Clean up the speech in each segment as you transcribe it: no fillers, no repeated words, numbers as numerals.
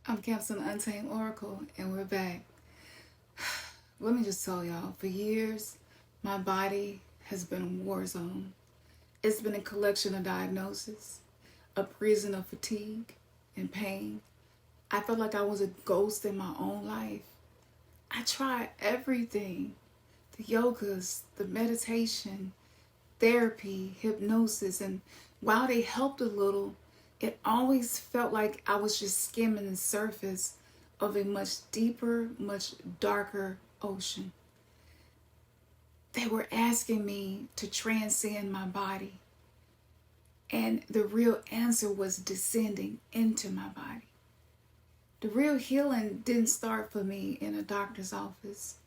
I'm Captain Untamed Oracle, and we're back. Let me just tell y'all, for years, my body has been a war zone. It's been a collection of diagnoses, a prison of fatigue and pain. I felt like I was a ghost in my own life. I tried everything, the yogas, the meditation, therapy, hypnosis, and while they helped a little, it always felt like I was just skimming the surface of a much deeper, much darker ocean. They were asking me to transcend my body, and the real answer was descending into my body. The real healing didn't start for me in a doctor's office.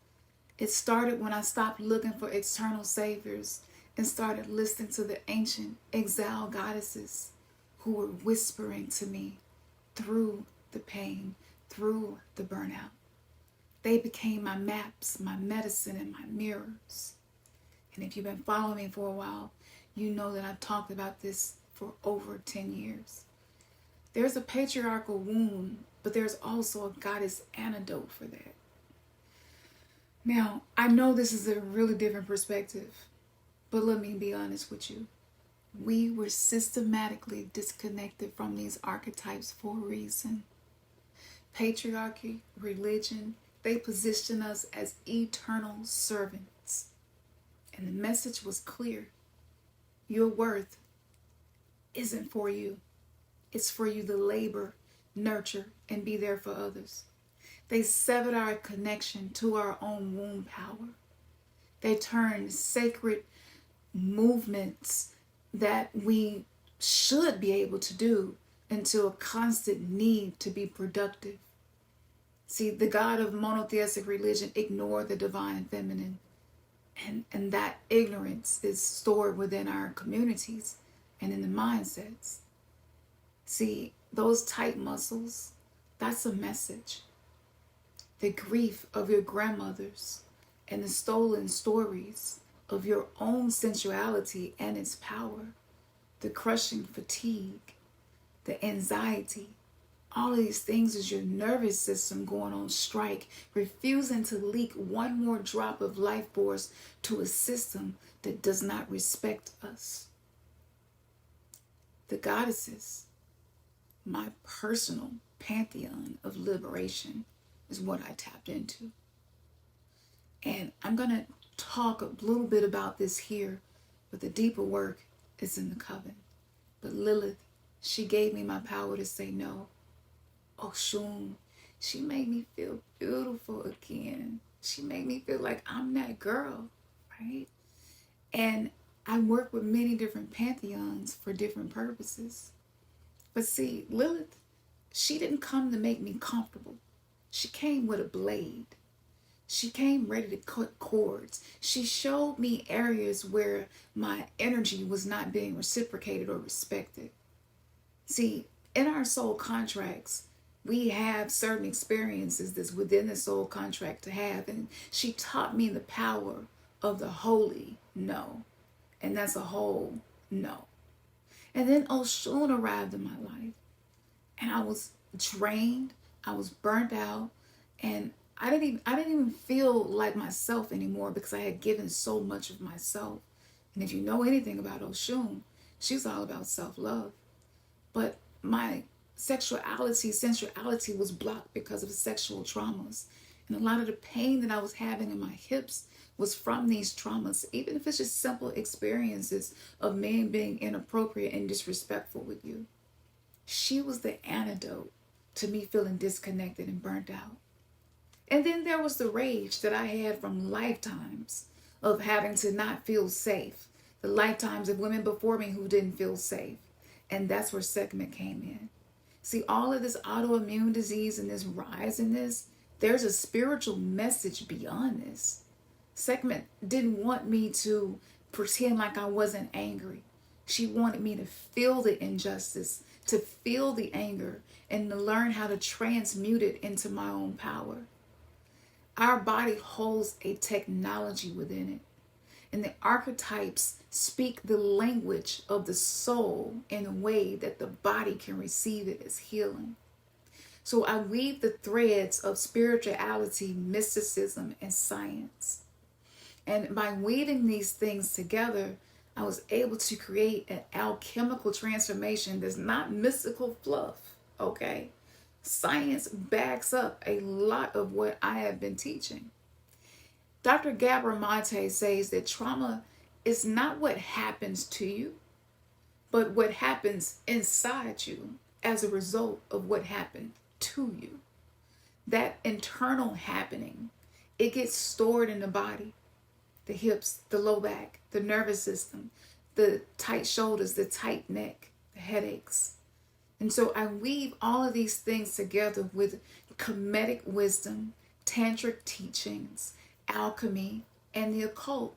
It started when I stopped looking for external saviors and started listening to the ancient exiled goddesses who were whispering to me through the pain, through the burnout. They became my maps, my medicine, and my mirrors. And if you've been following me for a while, you know that I've talked about this for over 10 years. There's a patriarchal wound, but there's also a goddess antidote for that. Now, I know this is a really different perspective, but let me be honest with you. We were systematically disconnected from these archetypes for a reason. Patriarchy, religion, they position us as eternal servants. And the message was clear. Your worth isn't for you. It's for you to labor, nurture, and be there for others. They severed our connection to our own womb power. They turned sacred movements that we should be able to do into a constant need to be productive. See, the God of monotheistic religion ignored the divine feminine. And that ignorance is stored within our communities and in the mindsets. See, those tight muscles, that's a message. The grief of your grandmothers and the stolen stories of your own sensuality and its power, the crushing fatigue, the anxiety, all of these things is your nervous system going on strike, refusing to leak one more drop of life force to a system that does not respect us. The goddesses, my personal pantheon of liberation, is what I tapped into. And I'm going to talk a little bit about this here, but the deeper work is in the coven. But Lilith, she gave me my power to say no. Oshun, she made me feel beautiful again. She made me feel like I'm that girl, right? And I work with many different pantheons for different purposes. But see, Lilith, she didn't come to make me comfortable. She came with a blade. She came ready to cut cords. She showed me areas where my energy was not being reciprocated or respected. See, in our soul contracts, we have certain experiences that's within the soul contract to have. And she taught me the power of the holy no. And that's a whole no. And then Oshun arrived in my life. And I was drained. I was burnt out. And I didn't even feel like myself anymore because I had given so much of myself. And if you know anything about Oshun, she's all about self-love. But my sensuality was blocked because of sexual traumas. And a lot of the pain that I was having in my hips was from these traumas, even if it's just simple experiences of men being inappropriate and disrespectful with you. She was the antidote to me feeling disconnected and burnt out. And then there was the rage that I had from lifetimes of having to not feel safe. The lifetimes of women before me who didn't feel safe. And that's where Sekhmet came in. See, all of this autoimmune disease and this rise in this, there's a spiritual message beyond this. Sekhmet didn't want me to pretend like I wasn't angry. She wanted me to feel the injustice, to feel the anger, and to learn how to transmute it into my own power. Our body holds a technology within it. And the archetypes speak the language of the soul in a way that the body can receive it as healing. So I weave the threads of spirituality, mysticism, and science. And by weaving these things together, I was able to create an alchemical transformation that's not mystical fluff, okay? Science backs up a lot of what I have been teaching. Dr. Gabor Mate says that trauma is not what happens to you, but what happens inside you as a result of what happened to you. That internal happening, it gets stored in the body, the hips, the low back, the nervous system, the tight shoulders, the tight neck, the headaches. And so I weave all of these things together with Kemetic wisdom, tantric teachings, alchemy, and the occult.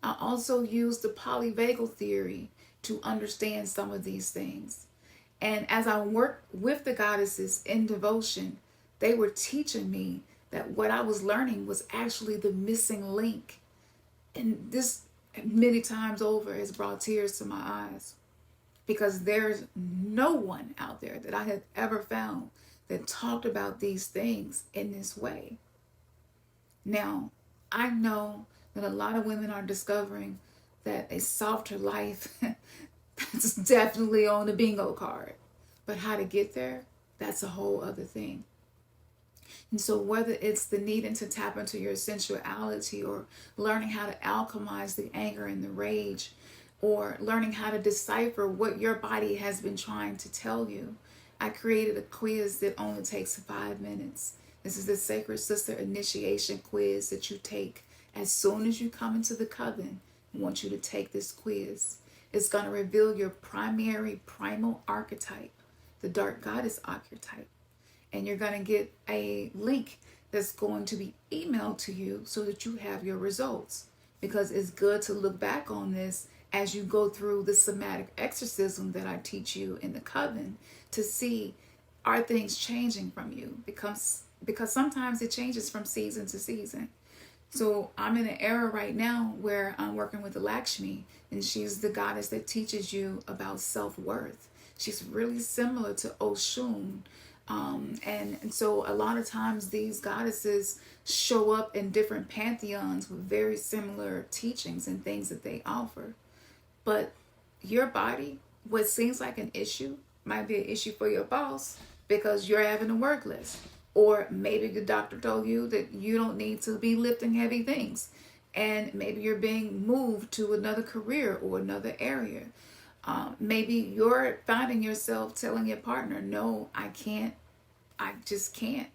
I also use the polyvagal theory to understand some of these things. And as I worked with the goddesses in devotion, they were teaching me that what I was learning was actually the missing link. And this many times over has brought tears to my eyes, because there's no one out there that I have ever found that talked about these things in this way. Now, I know that a lot of women are discovering that a softer life, that's definitely on the bingo card. But how to get there, that's a whole other thing. And so whether it's the needing to tap into your sensuality, or learning how to alchemize the anger and the rage, or learning how to decipher what your body has been trying to tell you, I created a quiz that only takes 5 minutes. This is the Sacred Sister Initiation Quiz that you take as soon as you come into the coven. I want you to take this quiz. It's going to reveal your primary primal archetype, the Dark Goddess archetype. And you're going to get a link that's going to be emailed to you so that you have your results. Because it's good to look back on this as you go through the somatic exorcism that I teach you in the coven, to see, are things changing from you? Because sometimes it changes from season to season. So I'm in an era right now where I'm working with the Lakshmi, and she's the goddess that teaches you about self-worth. She's really similar to Oshun. And so a lot of times these goddesses show up in different pantheons with very similar teachings and things that they offer. But your body, what seems like an issue, might be an issue for your boss because you're having a work list. Or maybe the doctor told you that you don't need to be lifting heavy things. And maybe you're being moved to another career or another area. Maybe you're finding yourself telling your partner, no, I can't. I just can't.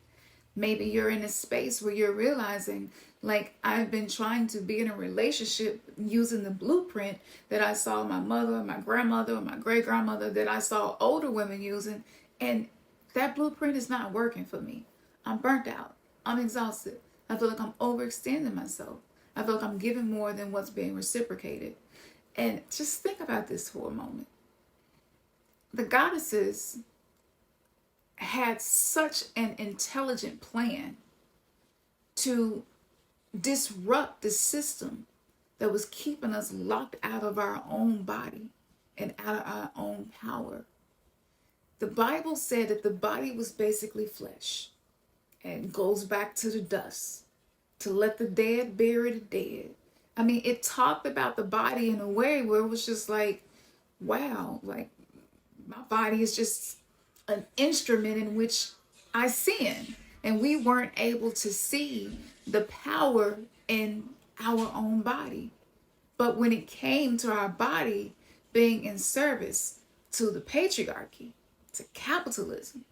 Maybe you're in a space where you're realizing, like, I've been trying to be in a relationship using the blueprint that I saw my mother, my grandmother, or my great-grandmother, that I saw older women using. And that blueprint is not working for me. I'm burnt out. I'm exhausted. I feel like I'm overextending myself. I feel like I'm giving more than what's being reciprocated. And just think about this for a moment. The goddesses had such an intelligent plan to disrupt the system that was keeping us locked out of our own body and out of our own power. The Bible said that the body was basically flesh and goes back to the dust, to let the dead bury the dead. I mean, it talked about the body in a way where it was just like, wow, like my body is just an instrument in which I sin. And we weren't able to see the power in our own body. But when it came to our body being in service to the patriarchy, to capitalism,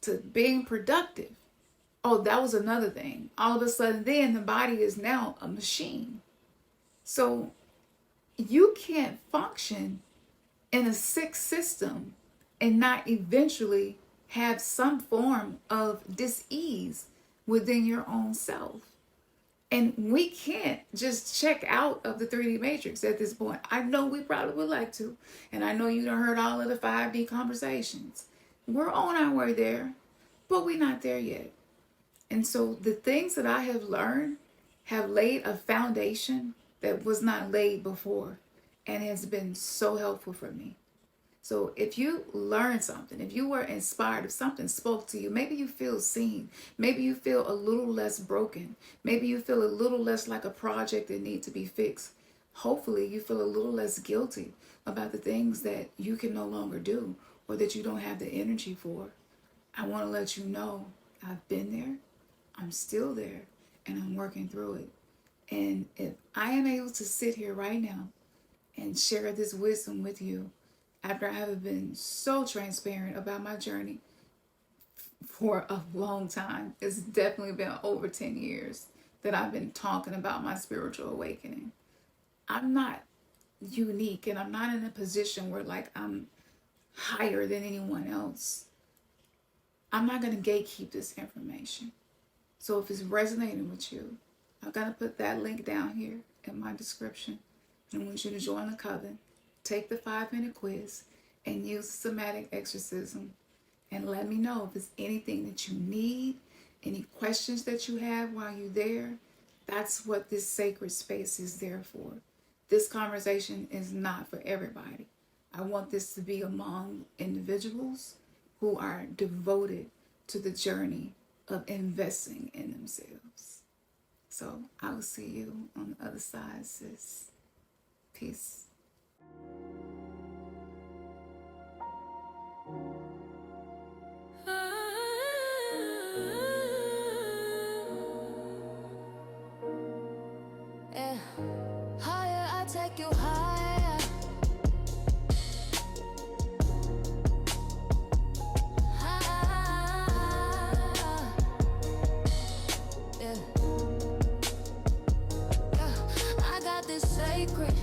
to being productive, oh, that was another thing. All of a sudden then the body is now a machine. So you can't function in a sick system and not eventually have some form of dis-ease within your own self. And we can't just check out of the 3D matrix at this point. I know we probably would like to. And I know you done heard all of the 5D conversations. We're on our way there, but we're not there yet. And so the things that I have learned have laid a foundation that was not laid before, and has been so helpful for me. So if you learned something, if you were inspired, if something spoke to you, maybe you feel seen, maybe you feel a little less broken, maybe you feel a little less like a project that needs to be fixed. Hopefully you feel a little less guilty about the things that you can no longer do or that you don't have the energy for. I want to let you know I've been there, I'm still there, and I'm working through it. And if I am able to sit here right now and share this wisdom with you, after I have been so transparent about my journey for a long time, it's definitely been over 10 years that I've been talking about my spiritual awakening. I'm not unique, and I'm not in a position where like I'm higher than anyone else. I'm not going to gatekeep this information. So if it's resonating with you, I'm going to put that link down here in my description. And I want you to join the coven, take the 5-minute quiz, and use somatic exorcism. And let me know if there's anything that you need, any questions that you have while you're there. That's what this sacred space is there for. This conversation is not for everybody. I want this to be among individuals who are devoted to the journey of investing in themselves. So I will see you on the other side, sis. Peace. Yeah. Higher, I take you higher. Higher. Yeah. Yeah. I got this sacred